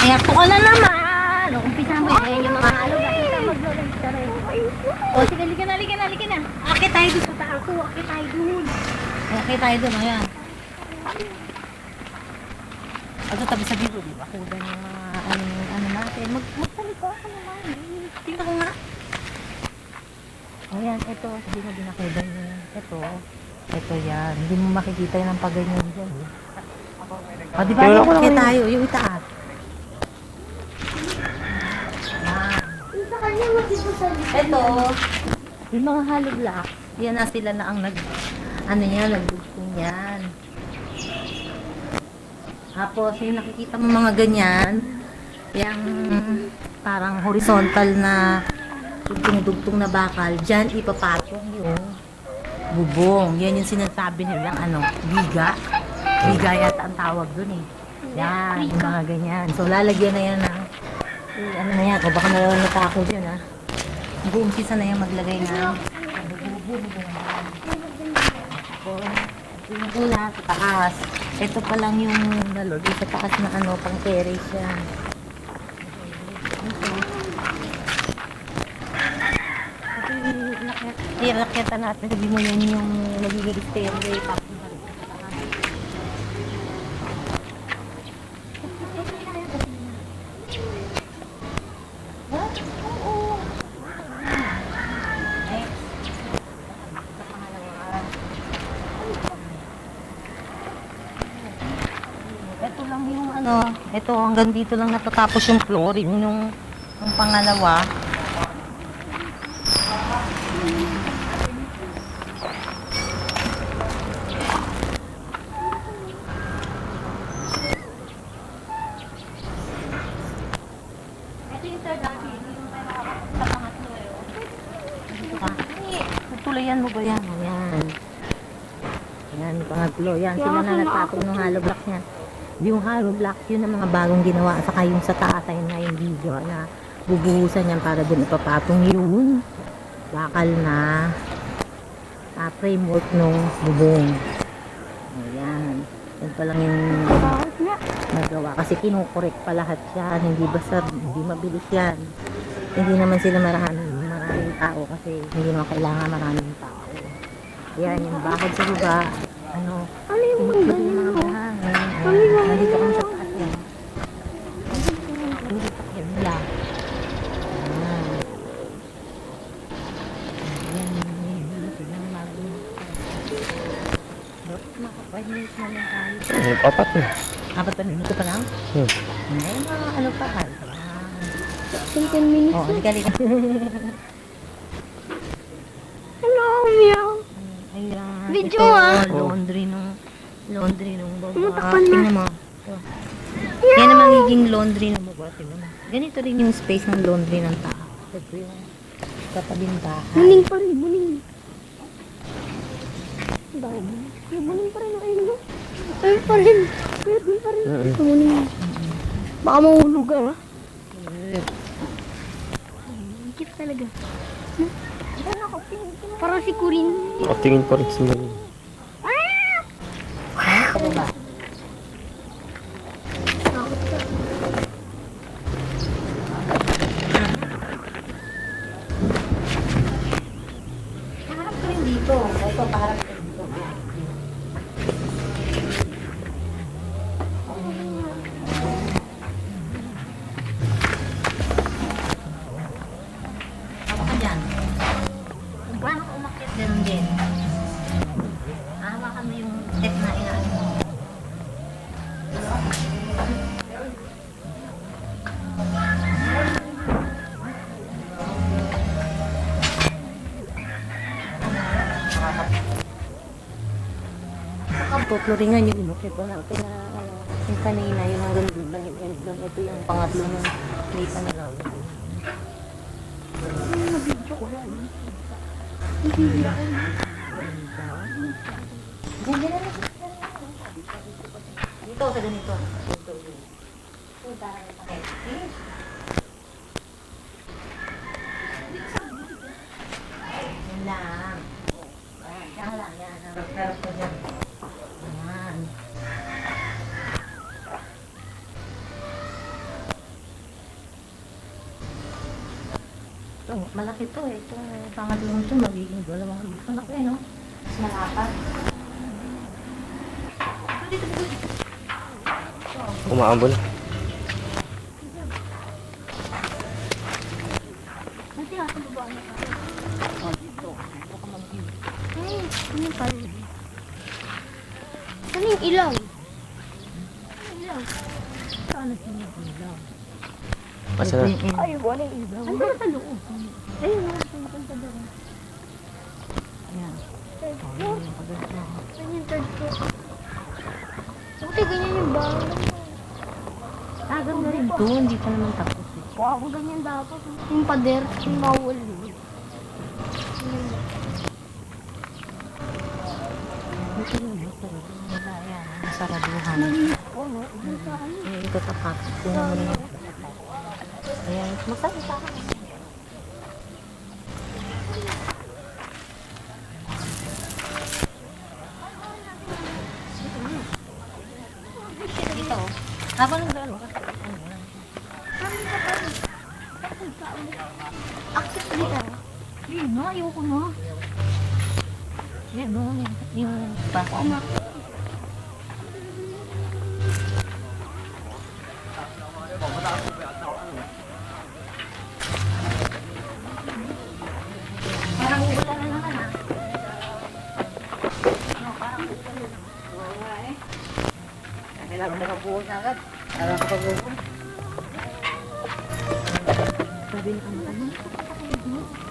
Ayan po ka na naman. O, umpisa mo yan. Yung mga alog. O, sige, liga na. Akit tayo doon sa taas. Akit tayo doon. Akit tayo doon, ayan. At sa tabi-sabi ko, di ba? Kudan yung mga ano natin. Magsalita ka naman. Tingnan ko nga. Ayan, ito. Hindi mo binakudan yun. Ito yan. Hindi mo makikita yan ang pag-ganyan dyan. O, di ba? Akit tayo. Yung itaas. Ito, yung mga hollow block, yan na sila na ang nagdugtong yan. Tapos, yung nakikita mo mga ganyan, yung parang horizontal na dugtong-dugtong na bakal, dyan ipapatong yung bubong. Yan yung sinasabi nilang biga. Biga yata ang tawag dun eh. Yan, yung mga ganyan. So, lalagyan na yan ng na yan, o baka nalalata ako dyan ha. Mag-uumpisa na yan maglagay na yung una sa taas. Ito pa lang yung nalagay sa taas na pang terrace yan. Iraketa natin, sabi mo yan yung nagiging stairway tapos ito hanggang dito lang natatapos yung flooring yung pangalawa. Ito yung third dati, yung sa pangatlo Tulayan mo ba yan? Yan, pangatlo. Yan, sila na nagtatong ng hollow block niya. Yung hollow block, yun ang mga bagong ginawa. Saka yung sa taas ay na yung video na bubuhusan yan para dun ipapatong yung bakal na framework ng bubong. Ayan. Yan pa lang yung nagawa. Kasi kinukorek pa lahat yan. Hindi mabilis yan. Hindi naman sila maraming tao kasi hindi naman kailangan maraming tao. Yan, yung bakod sa baba. Yung mga bahangin. Nandito kami sa taas yan. Nandito kami nila. Ayan, yung bagong. Maka 5 minutes na lang tayo. Apat na. 4 minuto pa lang? Ay, mga pa ka? 10 minutes. Oo, halika. Hello, meow. Ayan. Video ito, laundry nung baba. Tingnan mo. Yan ang magiging laundry ng baba. Tingnan mo. Ganito rin yung space ng laundry ng tao. Ito yung katabing bahay. Buning pa rin, buning. Buning pa rin ang ayun, no? Ayun pa rin. Ayun pa rin. Buning. Baka mahulog ka, ha? Higit talaga. Parang si Kurin. Tingin pa rin sa mga. Ano ba? Paharap ka rin dito. Ito, paharap ka rin dito. Ako ka dyan. Kung paano ka umakyat, ganun din. Hawakan mo yung step na inaano mo. Tutluringan yung inukit ko na yung kanina, yung hanggang doon lang yung ito yung pangatlo ng lipa na lang. Nabidyo ko yan. Dito sa ganito. Yan lang. Yan lang. Yan. Harap ko dyan. Yan. Ito, malaki to eh. Itong pangalawang to, magiging dalawang dito. Malaki, no? Mas malapat. Umaambon. Kasi nasa baba na ka. Ay, ano pa rin? Ano yung ilaw? Ilaw. Saan na sinigilaw? Asa na? Ay, wala yung ilaw. Ano ba sa loob? Ayun, wala yung punta doon. Ayan. Third Oh, floor. yun yung pagkakita. Ano yung third floor? Buti ganyan yung bahay. Agad na rin to, hindi pa naman tapos eh. Wow, ganyan dapat. Yung pader, yung bawal. Dito yun, sarado. Wala yan, nasaraduhan. Malinis po, no? Ibig sa ano? Eh, ito tapat. Kunin mo rin. Ayan, magsalita ka. Dito, oh. Habang nagdalo ka. Access dito. Ayun, no, ayoko no. Yan, no, yung basa. Parang wala na naman ah. No, parang wala eh. Kailangan mo kabuhos agad. Parang kapabuhos. Sabi ni kami, ano?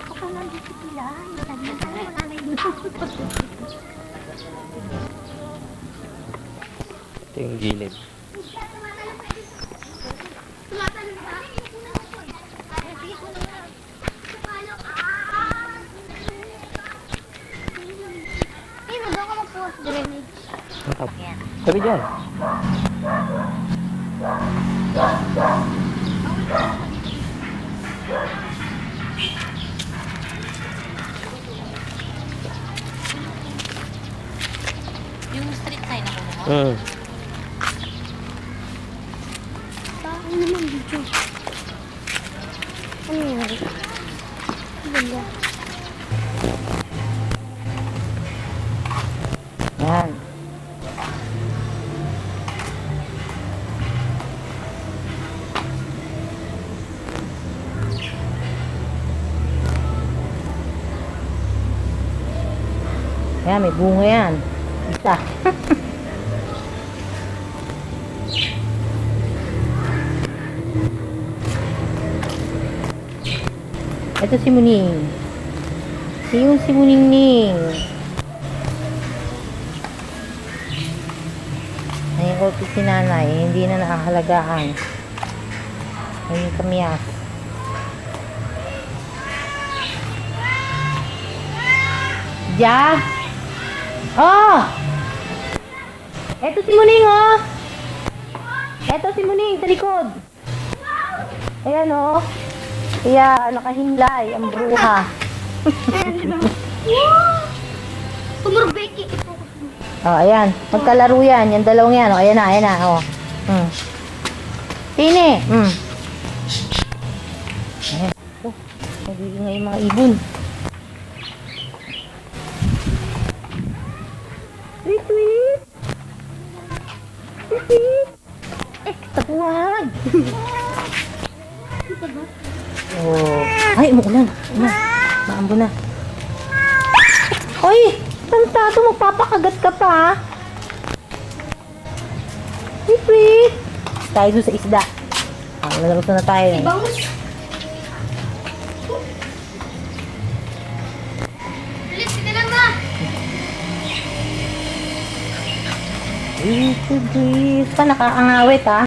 Kapag nandito sila, sabi na tayo mananay dito. Ito yung gilid. Tumatalon ba? Sige ko na nga. Eh, doon ka magpuwas drainage. Yan. Sabi dyan. Yung street sign ako mo. Saan naman dito? Ano yun? Ganda. Yan. Ayan, may bunga yan. Isa. Ito si Muning. Yung si Muningning. Ay, yung office si nanay, hindi na nakahalagaan. Ayun yung kamyas. Ja! Oh! Eto si Muning, oh! Eto si Muning, sa likod. Ayan, oh. Kaya, nakahimlay ang bruha. Sumurbeki. Oh, ayan. Magkalaro yan. Yung dalawang yan. Oh, ayan na, ayan na. Oh. Tini. Ayan. Oh, nagiging nga yung mga ibon. Sweet, sweet. Sweet, sweet. Tapuan. Oh. Ay, umuulan. Maambo na. Hoy! Tantato, magpapakagat ka pa, ha? Sweet! Tayo doon sa isda. Nalaruto na tayo. Bangus. Bilis ka lang ba? Sweet! Pa, nakaangawit, ha?